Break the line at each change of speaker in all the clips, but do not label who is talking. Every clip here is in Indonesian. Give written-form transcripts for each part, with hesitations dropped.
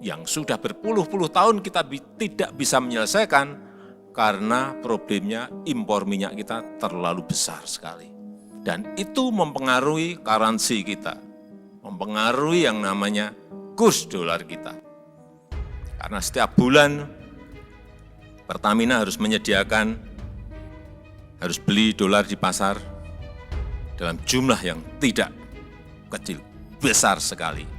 yang sudah berpuluh-puluh tahun kita tidak bisa menyelesaikan karena problemnya impor minyak kita terlalu besar sekali. Dan itu mempengaruhi currency kita, mempengaruhi yang namanya kurs dolar kita. Karena setiap bulan Pertamina harus beli dolar di pasar dalam jumlah yang tidak kecil, besar sekali.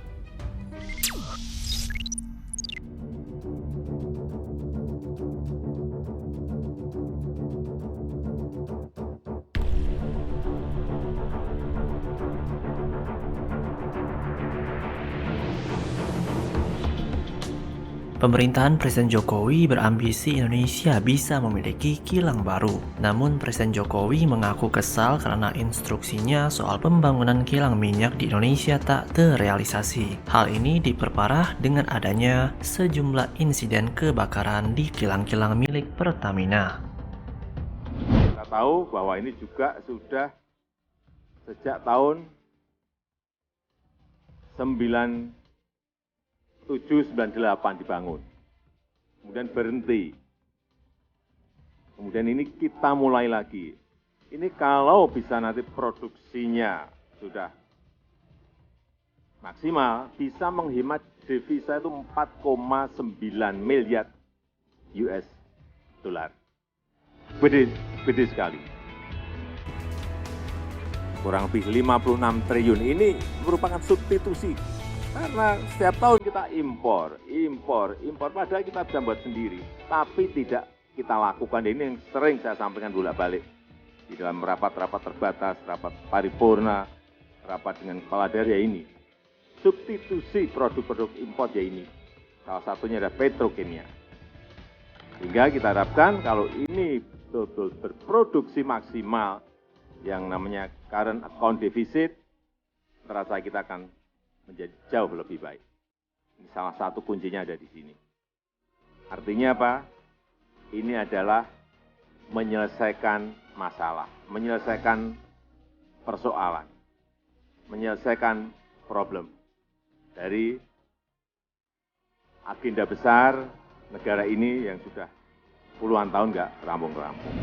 Pemerintahan Presiden Jokowi berambisi Indonesia bisa memiliki kilang baru. Namun Presiden Jokowi mengaku kesal karena instruksinya soal pembangunan kilang minyak di Indonesia tak terrealisasi. Hal ini diperparah dengan adanya sejumlah insiden kebakaran di kilang-kilang milik Pertamina.
Kita tahu bahwa ini juga sudah sejak tahun 97-98 dibangun, kemudian berhenti, kemudian ini kita mulai lagi. Ini kalau bisa nanti produksinya sudah maksimal, bisa menghemat devisa itu 4,9 miliar US dollar. Gede sekali. Kurang lebih 56 triliun ini merupakan substitusi. Karena setiap tahun kita impor. Padahal kita bisa buat sendiri. Tapi tidak kita lakukan. Ini yang sering saya sampaikan bolak-balik. Di dalam rapat-rapat terbatas, rapat paripurna, rapat dengan kepala daerah ya ini. Substitusi produk-produk impor ya ini. Salah satunya ada petrokimia. Sehingga kita harapkan kalau ini betul-betul berproduksi maksimal, yang namanya current account deficit, terasa kita akan menjadi jauh lebih baik. Ini salah satu kuncinya ada di sini. Artinya apa? Ini adalah menyelesaikan masalah, menyelesaikan persoalan, menyelesaikan problem dari agenda besar negara ini yang sudah puluhan tahun nggak rampung-rampung.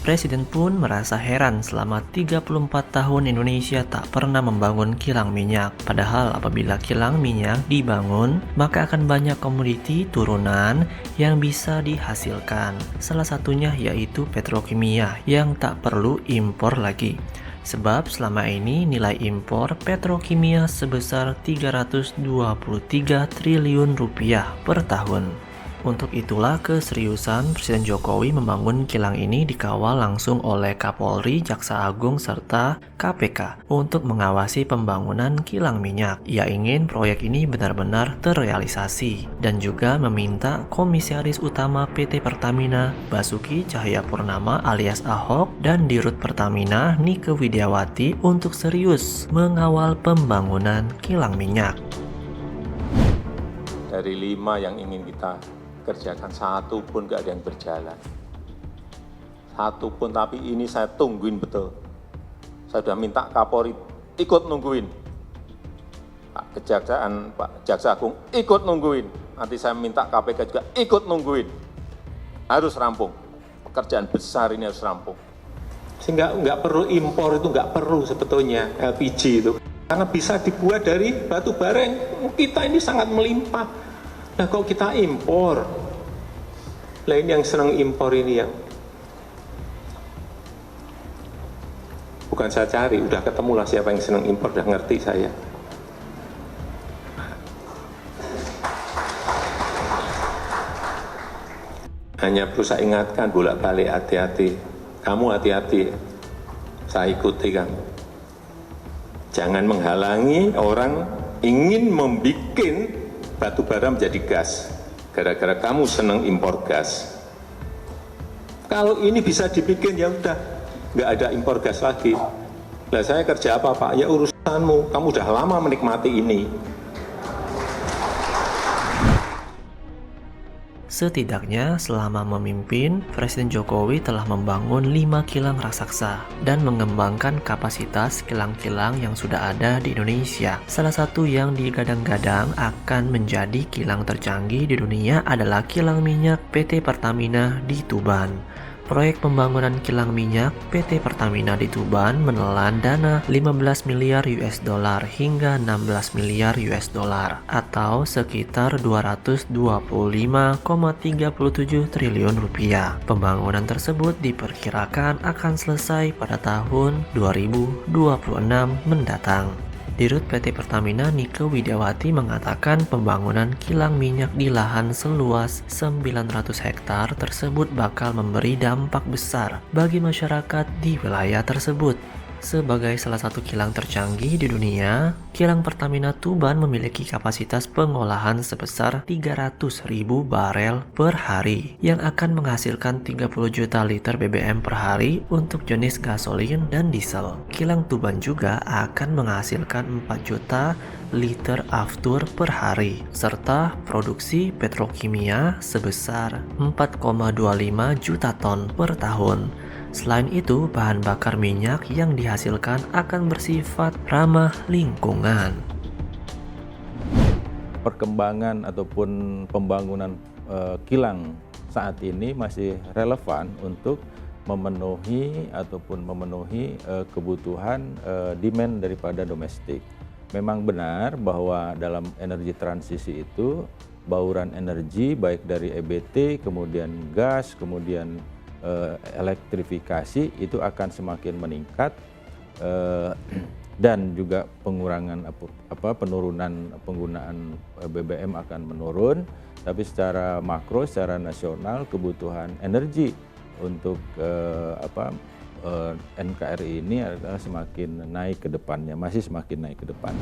Presiden pun merasa heran selama 34 tahun Indonesia tak pernah membangun kilang minyak. Padahal apabila kilang minyak dibangun, maka akan banyak komoditi turunan yang bisa dihasilkan. Salah satunya yaitu petrokimia yang tak perlu impor lagi. Sebab selama ini nilai impor petrokimia sebesar 323 triliun rupiah per tahun. Untuk itulah keseriusan Presiden Jokowi membangun kilang ini dikawal langsung oleh Kapolri, Jaksa Agung, serta KPK untuk mengawasi pembangunan kilang minyak. Ia ingin proyek ini benar-benar terrealisasi dan juga meminta Komisaris Utama PT Pertamina, Basuki Cahayapurnama alias Ahok, dan Dirut Pertamina, Nike Widiawati untuk serius mengawal pembangunan kilang minyak.
Dari 5 yang ingin kita kerjakan, satu pun nggak ada yang berjalan. Satu pun, tapi ini saya tungguin betul. Saya sudah minta Kapolri ikut nungguin. Pak Kejaksaan, Pak Jaksa Agung ikut nungguin. Nanti saya minta KPK juga ikut nungguin. Harus rampung. Pekerjaan besar ini harus rampung.
Sehingga nggak perlu impor, itu nggak perlu sebetulnya LPG itu. Karena bisa dibuat dari batu bara yang kita ini sangat melimpah. Nah kalau kita impor, lain yang senang impor ini yang bukan saya cari, udah ketemu lah siapa yang senang impor, udah ngerti saya. Hanya perlu saya ingatkan bolak-balik, hati-hati. Kamu hati-hati, saya ikuti kamu. Jangan menghalangi orang ingin membuat batu bara menjadi gas, gara-gara kamu senang impor gas. Kalau ini bisa dibikin, ya udah, nggak ada impor gas lagi. Lah saya kerja apa Pak? Ya urusanmu, kamu udah lama menikmati ini.
Setidaknya selama memimpin, Presiden Jokowi telah membangun 5 kilang raksasa dan mengembangkan kapasitas kilang-kilang yang sudah ada di Indonesia. Salah satu yang digadang-gadang akan menjadi kilang tercanggih di dunia adalah kilang minyak PT Pertamina di Tuban. Proyek pembangunan kilang minyak PT Pertamina di Tuban menelan dana 15 miliar US dollar hingga 16 miliar US dollar atau sekitar 225,37 triliun rupiah. Pembangunan tersebut diperkirakan akan selesai pada tahun 2026 mendatang. Dirut PT Pertamina Nike Widiawati mengatakan pembangunan kilang minyak di lahan seluas 900 hektar tersebut bakal memberi dampak besar bagi masyarakat di wilayah tersebut. Sebagai salah satu kilang tercanggih di dunia, kilang Pertamina Tuban memiliki kapasitas pengolahan sebesar 300.000 barel per hari yang akan menghasilkan 30 juta liter BBM per hari untuk jenis gasolin dan diesel. Kilang Tuban juga akan menghasilkan 4 juta liter aftur per hari serta produksi petrokimia sebesar 4,25 juta ton per tahun. Selain itu, bahan bakar minyak yang dihasilkan akan bersifat ramah lingkungan.
Perkembangan ataupun pembangunan kilang saat ini masih relevan untuk memenuhi kebutuhan demand daripada domestik. Memang benar bahwa dalam energi transisi itu bauran energi baik dari EBT, kemudian gas, kemudian elektrifikasi itu akan semakin meningkat dan juga penurunan penggunaan BBM akan menurun, tapi secara makro, secara nasional kebutuhan energi untuk NKRI ini adalah semakin naik ke depannya, masih semakin naik ke depan.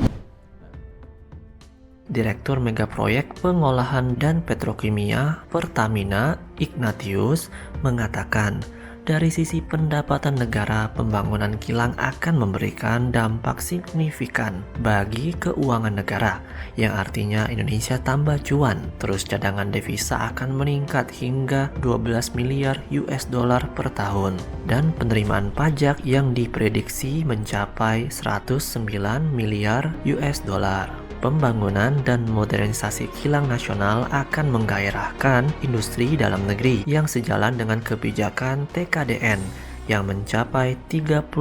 Direktur Megaproyek Pengolahan dan Petrokimia Pertamina, Ignatius, mengatakan dari sisi pendapatan negara, pembangunan kilang akan memberikan dampak signifikan bagi keuangan negara, yang artinya Indonesia tambah cuan. Terus cadangan devisa akan meningkat hingga 12 miliar US dollar per tahun, dan penerimaan pajak yang diprediksi mencapai 109 miliar US dollar. Pembangunan dan modernisasi kilang nasional akan menggairahkan industri dalam negeri yang sejalan dengan kebijakan TKDN yang mencapai 35%.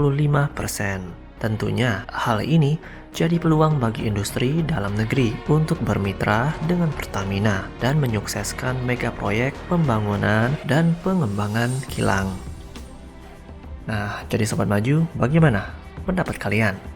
Tentunya hal ini jadi peluang bagi industri dalam negeri untuk bermitra dengan Pertamina dan menyukseskan mega proyek pembangunan dan pengembangan kilang. Nah, jadi Sobat Maju, bagaimana pendapat kalian?